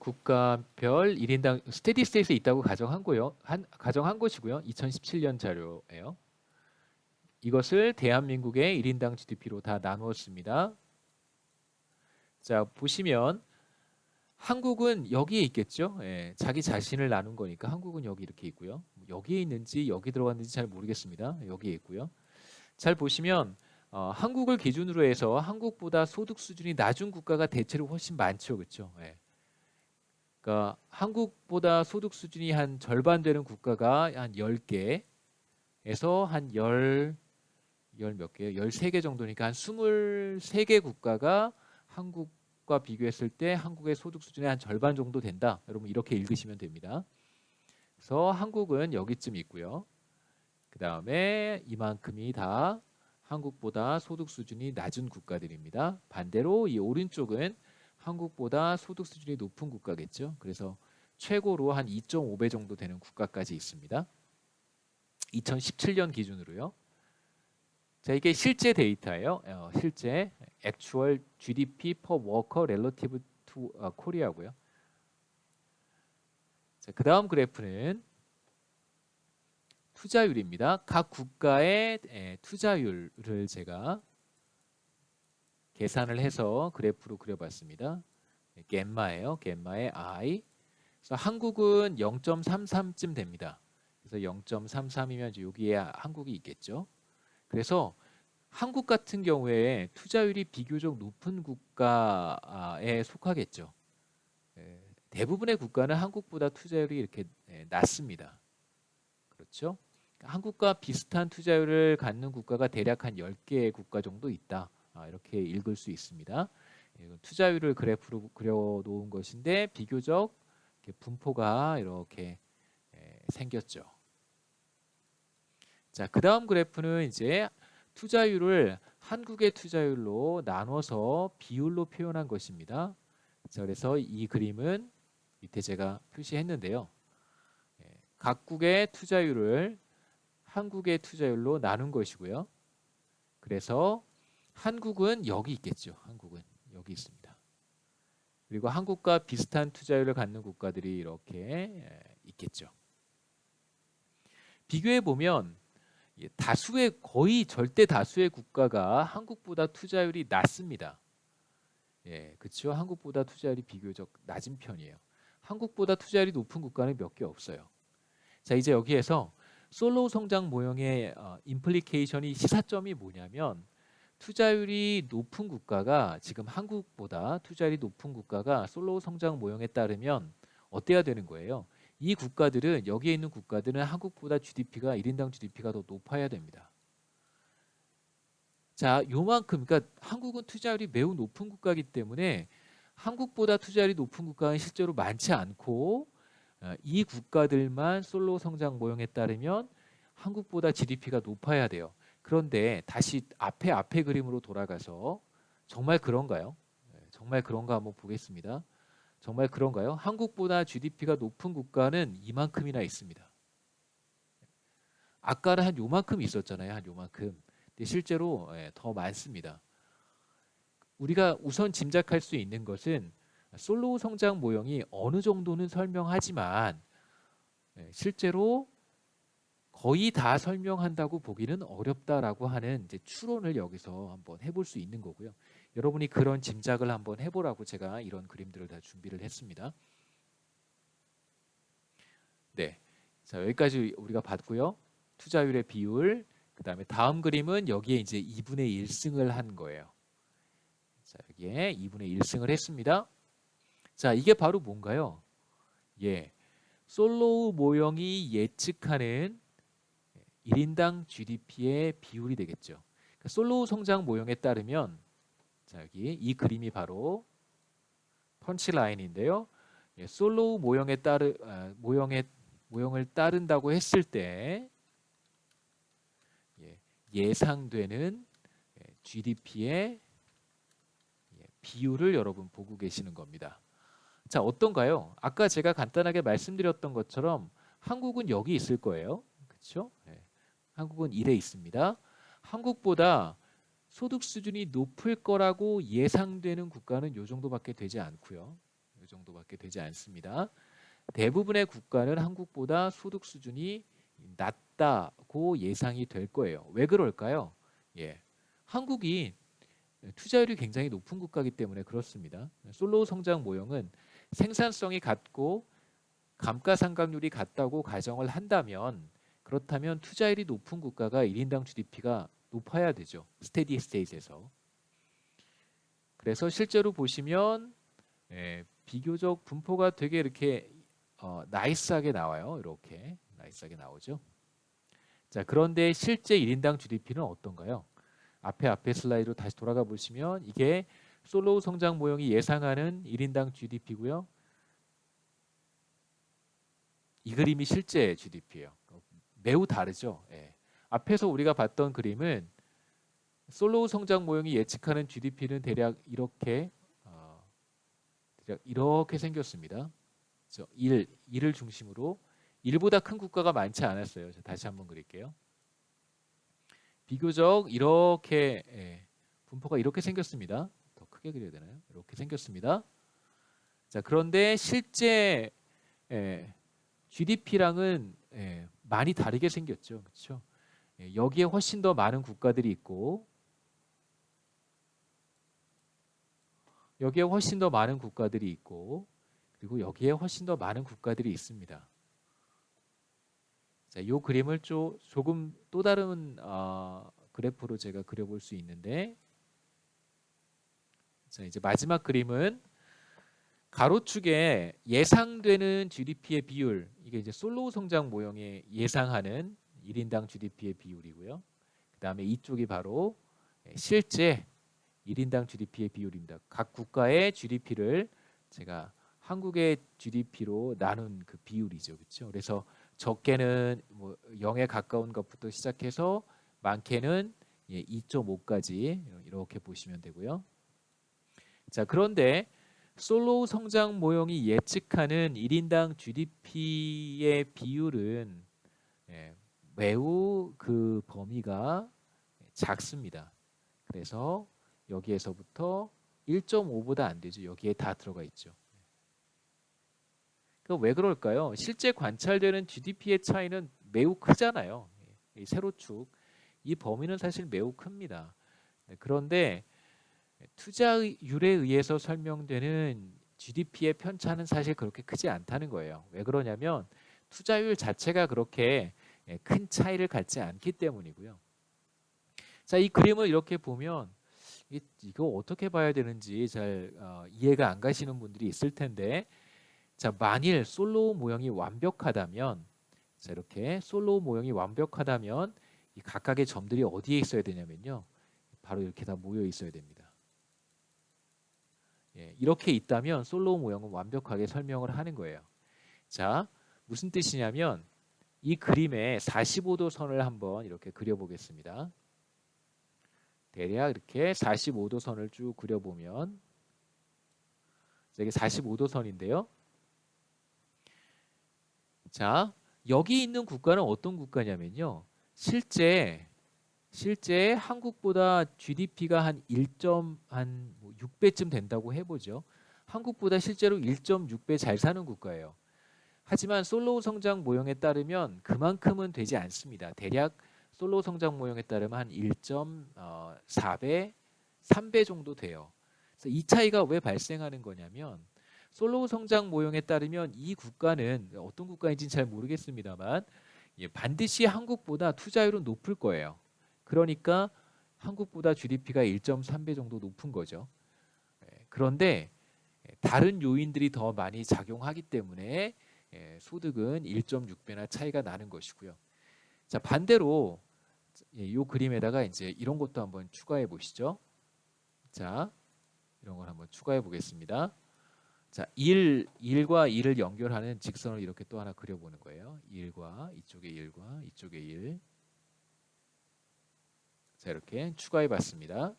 국가별 1인당 스테디 스테이트에 있다고 가정한 것이고요. 2017년 자료예요. 이것을 대한민국의 1인당 GDP로 다 나누었습니다. 자, 보시면 한국은 여기에 있겠죠. 예, 자기 자신을 나눈 거니까 한국은 여기 이렇게 있고요. 여기에 있는지 여기 들어갔는지 잘 모르겠습니다. 여기에 있고요. 잘 보시면 한국을 기준으로 해서 한국보다 소득 수준이 낮은 국가가 대체로 훨씬 많죠. 그렇죠? 예. 그러니까 한국보다 소득 수준이 한 절반 되는 국가가 한 10개에서 한 10 몇 개요? 13개 정도니까 한 23개 국가가 한국과 비교했을 때 한국의 소득 수준의 한 절반 정도 된다. 여러분 이렇게 읽으시면 됩니다. 그래서 한국은 여기쯤 있고요. 그 다음에 이만큼이 다 한국보다 소득 수준이 낮은 국가들입니다. 반대로 이 오른쪽은 한국보다 소득 수준이 높은 국가겠죠. 그래서 최고로 한 2.5배 정도 되는 국가까지 있습니다. 2017년 기준으로요. 자, 이게 실제 데이터예요. 실제 actual GDP per worker relative to Korea고요. 자, 그 다음 그래프는 투자율입니다. 각 국가의 투자율을 제가 계산을 해서 그래프로 그려봤습니다. 겜마예요. 겜마의 I. 그래서 한국은 0.33쯤 됩니다. 그래서 0.33이면 여기에 한국이 있겠죠. 그래서 한국 같은 경우에 투자율이 비교적 높은 국가에 속하겠죠. 대부분의 국가는 한국보다 투자율이 이렇게 낮습니다. 그렇죠? 한국과 비슷한 투자율을 갖는 국가가 대략 한 10개의 국가 정도 있다. 이렇게 읽을 수 있습니다. 투자율을 그래프로 그려놓은 것인데 비교적 이렇게 분포가 이렇게 생겼죠. 자, 그 다음 그래프는 이제 투자율을 한국의 투자율로 나눠서 비율로 표현한 것입니다. 자, 그래서 이 그림은 밑에 제가 표시했는데요. 각국의 투자율을 한국의 투자율로 나눈 것이고요. 그래서 한국은 여기 있겠죠. 한국은 여기 있습니다. 그리고 한국과 비슷한 투자율을 갖는 국가들이 이렇게 있겠죠. 비교해 보면 다수의 거의 절대 다수의 국가가 한국보다 투자율이 낮습니다. 예, 그렇죠. 한국보다 투자율이 비교적 낮은 편이에요. 한국보다 투자율이 높은 국가는 몇 개 없어요. 자, 이제 여기에서 솔로우 성장 모형의 임플리케이션이 시사점이 뭐냐면 투자율이 높은 국가가 지금 한국보다 투자율이 높은 국가가 솔로우 성장 모형에 따르면 어때야 되는 거예요? 이 국가들은 여기에 있는 국가들은 한국보다 GDP가 1인당 GDP가 더 높아야 됩니다. 자, 요만큼 그러니까 한국은 투자율이 매우 높은 국가이기 때문에 한국보다 투자율이 높은 국가는 실제로 많지 않고 이 국가들만 솔로 성장 모형에 따르면 한국보다 GDP가 높아야 돼요. 그런데 다시 앞에 그림으로 돌아가서 정말 그런가요? 정말 그런가 한번 보겠습니다. 정말 그런가요? 한국보다 GDP가 높은 국가는 이만큼이나 있습니다. 아까는 한 요만큼 있었잖아요. 한 요만큼. 근데 실제로 더 많습니다. 우리가 우선 짐작할 수 있는 것은 솔로우 성장 모형이 어느 정도는 설명하지만 실제로 거의 다 설명한다고 보기는 어렵다라고 하는 이제 추론을 여기서 한번 해볼 수 있는 거고요. 여러분이 그런 짐작을 한번 해보라고 제가 이런 그림들을 다 준비를 했습니다. 네, 자 여기까지 우리가 봤고요. 투자율의 비율, 그 다음에 다음 그림은 여기에 이제 2분의 1승을 한 거예요. 자 여기에 2분의 1승을 했습니다. 자 이게 바로 뭔가요? 예, 솔로우 모형이 예측하는 1인당 GDP의 비율이 되겠죠. 그러니까 솔로우 성장 모형에 따르면 자 여기 이 그림이 바로 펀치라인인데요. 예, 솔로우 모형을 따른다고 했을 때 예상되는 GDP의 비율을 여러분 보고 계시는 겁니다. 자 어떤가요? 아까 제가 간단하게 말씀드렸던 것처럼 한국은 여기 있을 거예요. 그렇죠? 한국은 1에 있습니다. 한국보다 소득 수준이 높을 거라고 예상되는 국가는 이 정도밖에 되지 않고요. 이 정도밖에 되지 않습니다. 대부분의 국가는 한국보다 소득 수준이 낮다고 예상이 될 거예요. 왜 그럴까요? 예, 한국이 투자율이 굉장히 높은 국가이기 때문에 그렇습니다. 솔로우 성장 모형은 생산성이 같고 감가상각률이 같다고 가정을 한다면, 그렇다면 투자율이 높은 국가가 1인당 GDP가 높아야 되죠. 스테디 스테이트에서. 그래서 실제로 보시면 비교적 분포가 되게 이렇게 나이스하게 나와요. 이렇게 나이스하게 나오죠. 자, 그런데 실제 1인당 GDP는 어떤가요? 앞에 슬라이드로 다시 돌아가 보시면 이게 솔로우 성장 모형이 예상하는 1인당 GDP고요. 이 그림이 실제 GDP예요. 매우 다르죠. 예. 앞에서 우리가 봤던 그림은 솔로우 성장 모형이 예측하는 GDP는 대략 이렇게 생겼습니다. 1을 중심으로 1보다 큰 국가가 많지 않았어요. 다시 한번 그릴게요. 비교적 이렇게 분포가 이렇게 생겼습니다. 더 크게 그려야 되나요? 이렇게 생겼습니다. 자, 그런데 실제 GDP랑은 많이 다르게 생겼죠. 그렇죠? 여기에 훨씬 더 많은 국가들이 있고, 여기에 훨씬 더 많은 국가들이 있고, 그리고 여기에 훨씬 더 많은 국가들이 있습니다. 자, 이 그림을 조금 또 다른 그래프로 제가 그려볼 수 있는데, 자, 이제 마지막 그림은 가로축에 예상되는 GDP의 비율, 이게 이제 솔로우 성장 모형의 예상하는 1인당 GDP의 비율이고요. 그 다음에 이쪽이 바로 실제 1인당 GDP의 비율입니다. 각 국가의 GDP를 제가 한국의 GDP로 나눈 그 비율이죠. 그렇죠? 그래서 적게는 뭐 0에 가까운 것부터 시작해서 많게는 2.5까지 이렇게 보시면 되고요. 자, 그런데 솔로우 성장 모형이 예측하는 1인당 GDP의 비율은 매우 그 범위가 작습니다. 그래서 여기에서부터 1.5보다 안 되죠. 여기에 다 들어가 있죠. 그러니까 왜 그럴까요? 실제 관찰되는 GDP의 차이는 매우 크잖아요. 이 세로축, 이 범위는 사실 매우 큽니다. 그런데 투자율에 의해서 설명되는 GDP의 편차는 사실 그렇게 크지 않다는 거예요. 왜 그러냐면 투자율 자체가 그렇게 큰 차이를 갖지 않기 때문이고요. 자, 이 그림을 이렇게 보면 이거 어떻게 봐야 되는지 잘 이해가 안 가시는 분들이 있을 텐데, 자, 만일 솔로우 모형이 완벽하다면, 자, 이렇게 솔로우 모형이 완벽하다면 이 각각의 점들이 어디에 있어야 되냐면요, 바로 이렇게 다 모여 있어야 됩니다. 이렇게 있다면 솔로우 모형은 완벽하게 설명을 하는 거예요. 자, 무슨 뜻이냐면 이 그림에 45도 선을 한번 이렇게 그려보겠습니다. 대략 이렇게 45도 선을 쭉 그려보면, 이게 45도 선인데요. 자, 여기 있는 국가는 어떤 국가냐면요, 실제 한국보다 GDP가 한 1.6배쯤 된다고 해보죠. 한국보다 실제로 1.6배 잘 사는 국가예요. 하지만 솔로우 성장 모형에 따르면 그만큼은 되지 않습니다. 대략 솔로우 성장 모형에 따르면 한 1.4배, 3배 정도 돼요. 그래서 이 차이가 왜 발생하는 거냐면, 솔로우 성장 모형에 따르면 이 국가는 어떤 국가인지는 잘 모르겠습니다만 반드시 한국보다 투자율은 높을 거예요. 그러니까 한국보다 GDP가 1.3배 정도 높은 거죠. 그런데 다른 요인들이 더 많이 작용하기 때문에 소득은 1.6배나 차이가 나는 것이고요. 자, 반대로 이 그림에다가 이제 이런 것도 한번 추가해 보시죠. 자, 이런 걸 한번 추가해 보겠습니다. 자, 1과 2를 연결하는 직선을 이렇게 또 하나 그려보는 거예요. 1과 이쪽에 1과 이쪽에 1. 자, 이렇게 추가해 봤습니다.